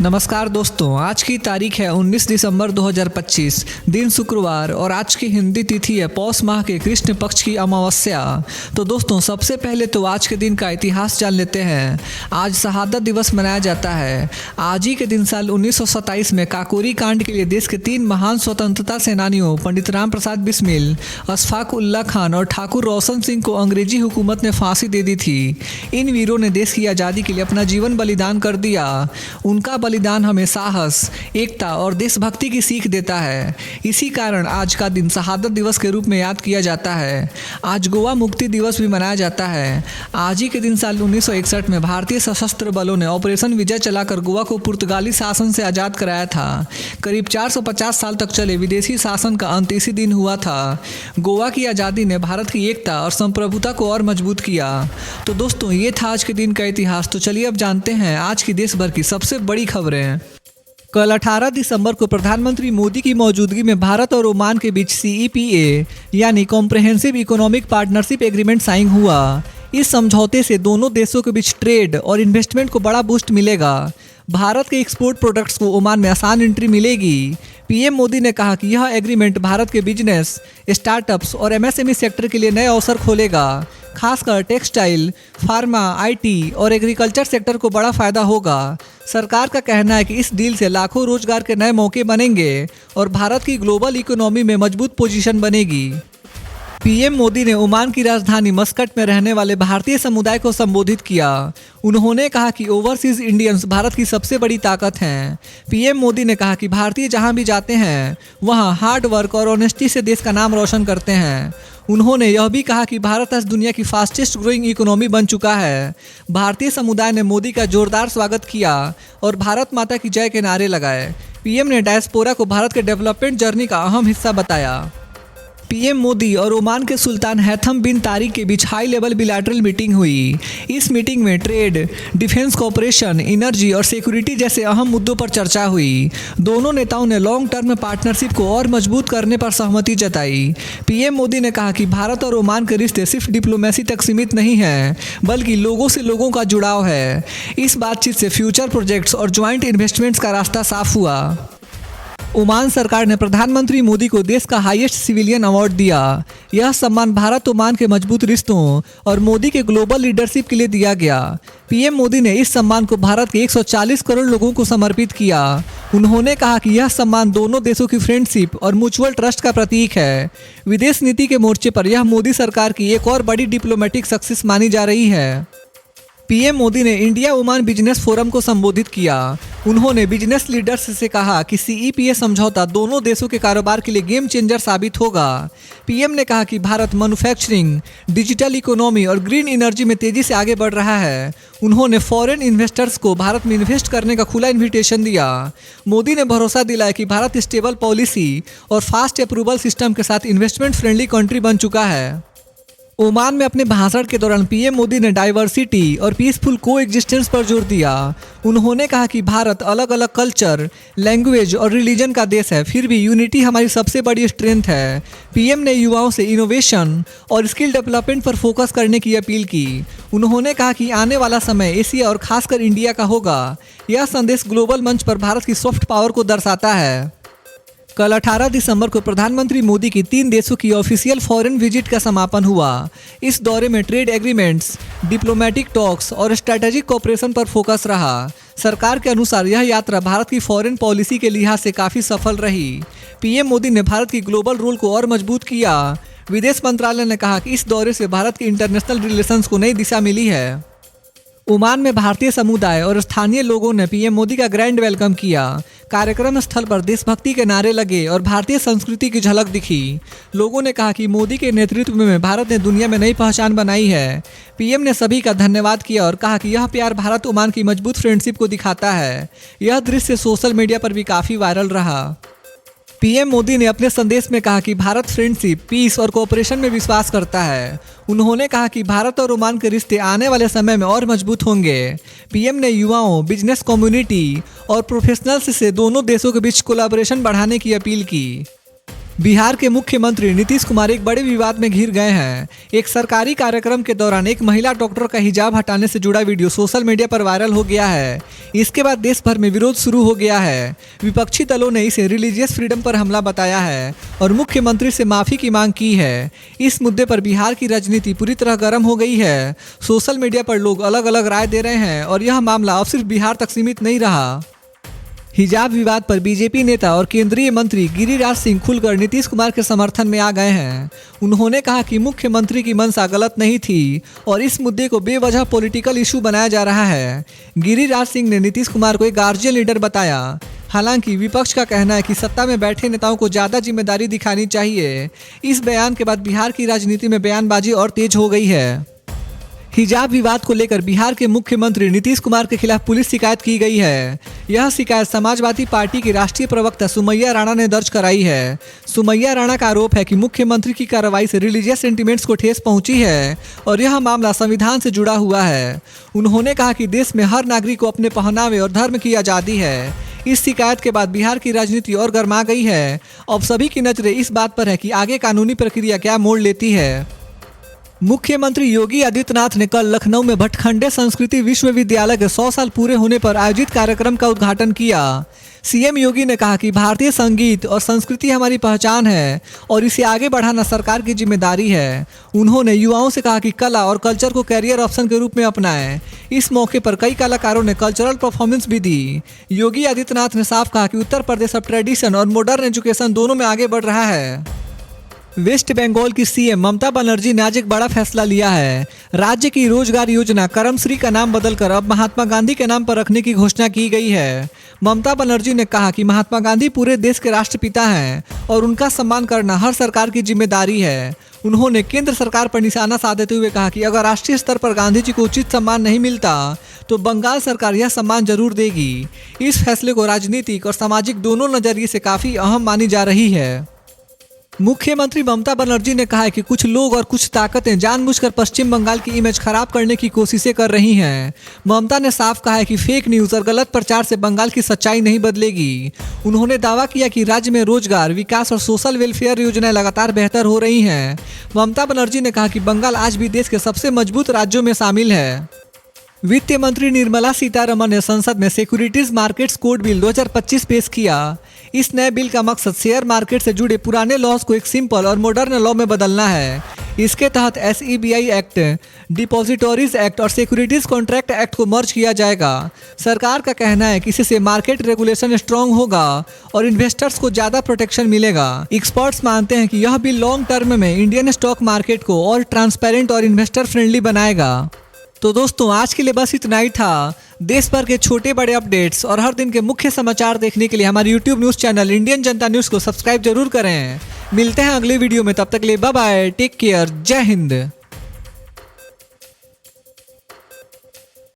नमस्कार दोस्तों, आज की तारीख है 19 दिसंबर 2025, दिन शुक्रवार और आज की हिंदी तिथि है पौष माह के कृष्ण पक्ष की अमावस्या। तो दोस्तों, सबसे पहले तो आज के दिन का इतिहास जान लेते हैं। आज शहादत दिवस मनाया जाता है। आज ही के दिन साल 1927 में काकोरी कांड के लिए देश के 3 महान स्वतंत्रता सेनानियों पंडित राम प्रसाद बिस्मिल, अशफाक उल्लाह खान और ठाकुर रोशन सिंह को अंग्रेजी हुकूमत ने फांसी दे दी थी। इन वीरों ने देश की आज़ादी के लिए अपना जीवन बलिदान कर दिया। उनका बलिदान हमें साहस, एकता और देशभक्ति की सीख देता है। इसी कारण आज का दिन शहादत दिवस के रूप में याद किया जाता है। आज गोवा मुक्ति दिवस भी मनाया जाता है। आज ही के दिन साल 1961 में भारतीय सशस्त्र बलों ने ऑपरेशन विजय चलाकर गोवा को पुर्तगाली शासन से आज़ाद कराया था। करीब 450 साल तक चले विदेशी शासन का अंत इसी दिन हुआ था। गोवा की आज़ादी ने भारत की एकता और संप्रभुता को और मजबूत किया। तो दोस्तों, ये था आज के दिन का इतिहास। तो चलिए अब जानते हैं आज की देश भर की सबसे बड़ी खबरें। कल 18 दिसंबर को प्रधानमंत्री मोदी की मौजूदगी में भारत और ओमान के बीच CEPA यानी comprehensive economic partnership agreement sign हुआ। इस समझौते से दोनों देशों के बीच ट्रेड और इन्वेस्टमेंट को बड़ा बूस्ट मिलेगा। भारत के एक्सपोर्ट प्रोडक्ट्स को ओमान में आसान एंट्री मिलेगी। पीएम मोदी ने कहा कि यह एग्रीमेंट भारत के बिजनेस, स्टार्टअप्स और MSME सेक्टर के लिए नए अवसर खोलेगा। खासकर टेक्सटाइल, फार्मा, IT और एग्रीकल्चर सेक्टर को बड़ा फायदा होगा। सरकार का कहना है कि इस डील से लाखों रोजगार के नए मौके बनेंगे और भारत की ग्लोबल इकोनॉमी में मजबूत पोजीशन बनेगी। पीएम मोदी ने ओमान की राजधानी मस्कट में रहने वाले भारतीय समुदाय को संबोधित किया। उन्होंने कहा कि ओवरसीज इंडियंस भारत की सबसे बड़ी ताकत हैं। पीएम मोदी ने कहा कि भारतीय जहां भी जाते हैं वहां हार्ड वर्क और ऑनेस्टी से देश का नाम रोशन करते हैं। उन्होंने यह भी कहा कि भारत आज दुनिया की फास्टेस्ट ग्रोइंग इकोनॉमी बन चुका है। भारतीय समुदाय ने मोदी का जोरदार स्वागत किया और भारत माता की जय के नारे लगाए। पीएम ने डायस्पोरा को भारत के डेवलपमेंट जर्नी का अहम हिस्सा बताया। पीएम मोदी और ओमान के सुल्तान हैथम बिन तारिक के बीच हाई लेवल बिलैटरल मीटिंग हुई। इस मीटिंग में ट्रेड, डिफेंस कोऑपरेशन, एनर्जी और सिक्योरिटी जैसे अहम मुद्दों पर चर्चा हुई। दोनों नेताओं ने लॉन्ग टर्म पार्टनरशिप को और मजबूत करने पर सहमति जताई। पीएम मोदी ने कहा कि भारत और ओमान के रिश्ते सिर्फ डिप्लोमेसी तक सीमित नहीं हैं, बल्कि लोगों से लोगों का जुड़ाव है। इस बातचीत से फ्यूचर प्रोजेक्ट्स और ज्वाइंट इन्वेस्टमेंट्स का रास्ता साफ हुआ। ओमान सरकार ने प्रधानमंत्री मोदी को देश का हाईएस्ट सिविलियन अवार्ड दिया। यह सम्मान भारत ओमान के मजबूत रिश्तों और मोदी के ग्लोबल लीडरशिप के लिए दिया गया। पीएम मोदी ने इस सम्मान को भारत के 140 करोड़ लोगों को समर्पित किया। उन्होंने कहा कि यह सम्मान दोनों देशों की फ्रेंडशिप और म्यूचुअल ट्रस्ट का प्रतीक है। विदेश नीति के मोर्चे पर यह मोदी सरकार की एक और बड़ी डिप्लोमेटिक सक्सेस मानी जा रही है। पीएम मोदी ने इंडिया ओमान बिजनेस फोरम को संबोधित किया। उन्होंने बिजनेस लीडर्स से कहा कि CEPA समझौता दोनों देशों के कारोबार के लिए गेम चेंजर साबित होगा। पीएम ने कहा कि भारत मैन्युफैक्चरिंग, डिजिटल इकोनॉमी और ग्रीन एनर्जी में तेजी से आगे बढ़ रहा है। उन्होंने फॉरेन इन्वेस्टर्स को भारत में इन्वेस्ट करने का खुला इन्विटेशन दिया। मोदी ने भरोसा दिलाया कि भारत स्टेबल पॉलिसी और फास्ट अप्रूवल सिस्टम के साथ इन्वेस्टमेंट फ्रेंडली कंट्री बन चुका है। ओमान में अपने भाषण के दौरान पीएम मोदी ने डाइवर्सिटी और पीसफुल को एग्जिस्टेंस पर जोर दिया। उन्होंने कहा कि भारत अलग अलग कल्चर, लैंग्वेज और रिलीजन का देश है, फिर भी यूनिटी हमारी सबसे बड़ी स्ट्रेंथ है। पीएम ने युवाओं से इनोवेशन और स्किल डेवलपमेंट पर फोकस करने की अपील की। उन्होंने कहा कि आने वाला समय एशिया और खासकर इंडिया का होगा। यह संदेश ग्लोबल मंच पर भारत की सॉफ्ट पावर को दर्शाता है। कल 18 दिसंबर को प्रधानमंत्री मोदी की 3 देशों की ऑफिशियल फॉरेन विजिट का समापन हुआ। इस दौरे में ट्रेड एग्रीमेंट्स, डिप्लोमेटिक टॉक्स और स्ट्रैटेजिक कोऑपरेशन पर फोकस रहा। सरकार के अनुसार यह यात्रा भारत की फॉरेन पॉलिसी के लिहाज से काफ़ी सफल रही। पीएम मोदी ने भारत की ग्लोबल रोल को और मजबूत किया। विदेश मंत्रालय ने कहा कि इस दौरे से भारत के इंटरनेशनल रिलेशंस को नई दिशा मिली है। ओमान में भारतीय समुदाय और स्थानीय लोगों ने पीएम मोदी का ग्रैंड वेलकम किया। कार्यक्रम स्थल पर देशभक्ति के नारे लगे और भारतीय संस्कृति की झलक दिखी। लोगों ने कहा कि मोदी के नेतृत्व में भारत ने दुनिया में नई पहचान बनाई है। पीएम ने सभी का धन्यवाद किया और कहा कि यह प्यार भारत ओमान की मजबूत फ्रेंडशिप को दिखाता है। यह दृश्य सोशल मीडिया पर भी काफ़ी वायरल रहा। पीएम मोदी ने अपने संदेश में कहा कि भारत फ्रेंडशिप, पीस और कोऑपरेशन में विश्वास करता है। उन्होंने कहा कि भारत और ओमान के रिश्ते आने वाले समय में और मजबूत होंगे। पीएम ने युवाओं, बिजनेस कम्युनिटी और प्रोफेशनल्स से दोनों देशों के बीच कोलैबोरेशन बढ़ाने की अपील की। बिहार के मुख्यमंत्री नीतीश कुमार एक बड़े विवाद में घिर गए हैं। एक सरकारी कार्यक्रम के दौरान एक महिला डॉक्टर का हिजाब हटाने से जुड़ा वीडियो सोशल मीडिया पर वायरल हो गया है। इसके बाद देश भर में विरोध शुरू हो गया है। विपक्षी दलों ने इसे रिलीजियस फ्रीडम पर हमला बताया है और मुख्यमंत्री से माफी की मांग की है। इस मुद्दे पर बिहार की राजनीति पूरी तरह गर्म हो गई है। सोशल मीडिया पर लोग अलग अलग राय दे रहे हैं और यह मामला अब सिर्फ बिहार तक सीमित नहीं रहा। हिजाब विवाद पर बीजेपी नेता और केंद्रीय मंत्री गिरिराज सिंह खुलकर नीतीश कुमार के समर्थन में आ गए हैं। उन्होंने कहा कि मुख्यमंत्री की मंशा गलत नहीं थी और इस मुद्दे को बेवजह पॉलिटिकल इशू बनाया जा रहा है। गिरिराज सिंह ने नीतीश कुमार को एक गार्जियन लीडर बताया। हालांकि विपक्ष का कहना है कि सत्ता में बैठे नेताओं को ज़्यादा जिम्मेदारी दिखानी चाहिए। इस बयान के बाद बिहार की राजनीति में बयानबाजी और तेज हो गई है। हिजाब विवाद को लेकर बिहार के मुख्यमंत्री नीतीश कुमार के खिलाफ पुलिस शिकायत की गई है। यह शिकायत समाजवादी पार्टी की राष्ट्रीय प्रवक्ता सुमैया राणा ने दर्ज कराई है। सुमैया राणा का आरोप है कि मुख्यमंत्री की कार्रवाई से रिलीजियस सेंटिमेंट्स को ठेस पहुंची है और यह मामला संविधान से जुड़ा हुआ है। उन्होंने कहा कि देश में हर नागरिक को अपने पहनावे और धर्म की आज़ादी है। इस शिकायत के बाद बिहार की राजनीति और गर्मा गई है। अब सभी की नजरें इस बात पर है कि आगे कानूनी प्रक्रिया क्या मोड़ लेती है। मुख्यमंत्री योगी आदित्यनाथ ने कल लखनऊ में भटखंडे संस्कृति विश्वविद्यालय के 100 साल पूरे होने पर आयोजित कार्यक्रम का उद्घाटन किया। सीएम योगी ने कहा कि भारतीय संगीत और संस्कृति हमारी पहचान है और इसे आगे बढ़ाना सरकार की जिम्मेदारी है। उन्होंने युवाओं से कहा कि कला और कल्चर को कैरियर ऑप्शन के रूप में अपनाएं। इस मौके पर कई कलाकारों ने कल्चरल परफॉर्मेंस भी दी। योगी आदित्यनाथ ने साफ कहा कि उत्तर प्रदेश अब ट्रेडिशन और मॉडर्न एजुकेशन दोनों में आगे बढ़ रहा है। वेस्ट बंगाल की सीएम ममता बनर्जी ने आज एक बड़ा फैसला लिया है। राज्य की रोजगार योजना कर्मश्री का नाम बदलकर अब महात्मा गांधी के नाम पर रखने की घोषणा की गई है। ममता बनर्जी ने कहा कि महात्मा गांधी पूरे देश के राष्ट्रपिता हैं और उनका सम्मान करना हर सरकार की जिम्मेदारी है। उन्होंने केंद्र सरकार पर निशाना साधते हुए कहा कि अगर राष्ट्रीय स्तर पर गांधी जी को उचित सम्मान नहीं मिलता तो बंगाल सरकार यह सम्मान जरूर देगी। इस फैसले को राजनीतिक और सामाजिक दोनों नजरिए से काफी अहम मानी जा रही है। मुख्यमंत्री ममता बनर्जी ने कहा है कि कुछ लोग और कुछ ताकतें जानबूझकर पश्चिम बंगाल की इमेज खराब करने की कोशिशें कर रही हैं। ममता ने साफ कहा है कि फेक न्यूज़ और गलत प्रचार से बंगाल की सच्चाई नहीं बदलेगी। उन्होंने दावा किया कि राज्य में रोजगार, विकास और सोशल वेलफेयर योजनाएं लगातार बेहतर हो रही हैं। ममता बनर्जी ने कहा कि बंगाल आज भी देश के सबसे मजबूत राज्यों में शामिल है। वित्त मंत्री निर्मला सीतारमण ने संसद में सिक्योरिटीज मार्केट्स कोड बिल 2025 पेश किया। इस नए बिल का मकसद शेयर मार्केट से जुड़े पुराने लॉज को एक सिंपल और मॉडर्न लॉ में बदलना है। इसके तहत SEBI एक्ट, डिपॉजिटरीज एक्ट और सिक्योरिटीज कॉन्ट्रैक्ट एक्ट को मर्ज किया जाएगा। सरकार का कहना है कि इससे मार्केट रेगुलेशन स्ट्रांग होगा और इन्वेस्टर्स को ज़्यादा प्रोटेक्शन मिलेगा। एक्सपर्ट्स मानते हैं कि यह बिल लॉन्ग टर्म में इंडियन स्टॉक मार्केट को और ट्रांसपेरेंट और इन्वेस्टर फ्रेंडली बनाएगा। तो दोस्तों आज के लिए बस इतना ही था। देश भर के छोटे बड़े अपडेट्स और हर दिन के मुख्य समाचार देखने के लिए हमारे YouTube न्यूज़ चैनल इंडियन जनता न्यूज़ को सब्सक्राइब जरूर करें। मिलते हैं अगले वीडियो में, तब तक के लिए बाय बाय, टेक केयर, जय हिंद।